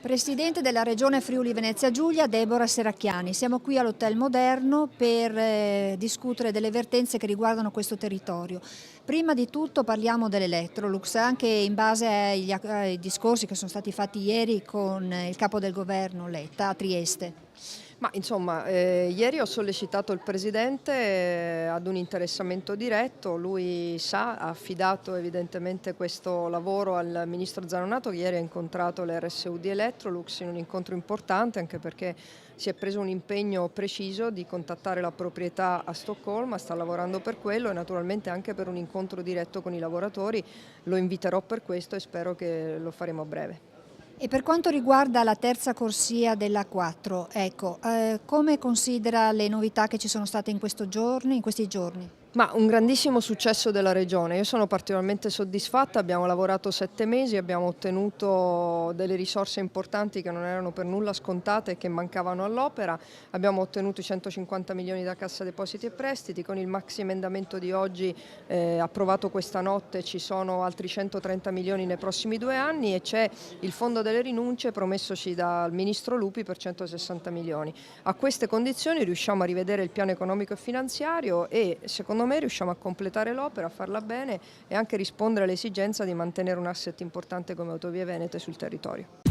Presidente della Regione Friuli Venezia Giulia, Deborah Serracchiani. Siamo qui all'Hotel Moderno per discutere delle vertenze che riguardano questo territorio. Prima di tutto parliamo dell'Electrolux, anche in base ai discorsi che sono stati fatti ieri con il capo del governo Letta a Trieste. Ma insomma, ieri ho sollecitato il Presidente ad un interessamento diretto, lui ha affidato evidentemente questo lavoro al Ministro Zanonato, che ieri ha incontrato l'RSU di Electrolux in un incontro importante, anche perché si è preso un impegno preciso di contattare la proprietà a Stoccolma, sta lavorando per quello e naturalmente anche per un incontro diretto con i lavoratori. Lo inviterò per questo e spero che lo faremo a breve. E per quanto riguarda la terza corsia della 4, ecco, come considera le novità che ci sono state in questi giorni? Ma un grandissimo successo della Regione, io sono particolarmente soddisfatta, abbiamo lavorato 7 mesi, abbiamo ottenuto delle risorse importanti che non erano per nulla scontate e che mancavano all'opera, abbiamo ottenuto i 150 milioni da Cassa Depositi e Prestiti, con il maxi emendamento di oggi approvato questa notte ci sono altri 130 milioni nei prossimi 2 anni e c'è il Fondo delle Rinunce promessoci dal Ministro Lupi per 160 milioni. A queste condizioni riusciamo a rivedere il piano economico e finanziario e secondo me riusciamo a completare l'opera, a farla bene e anche rispondere all'esigenza di mantenere un asset importante come Autovie Venete sul territorio.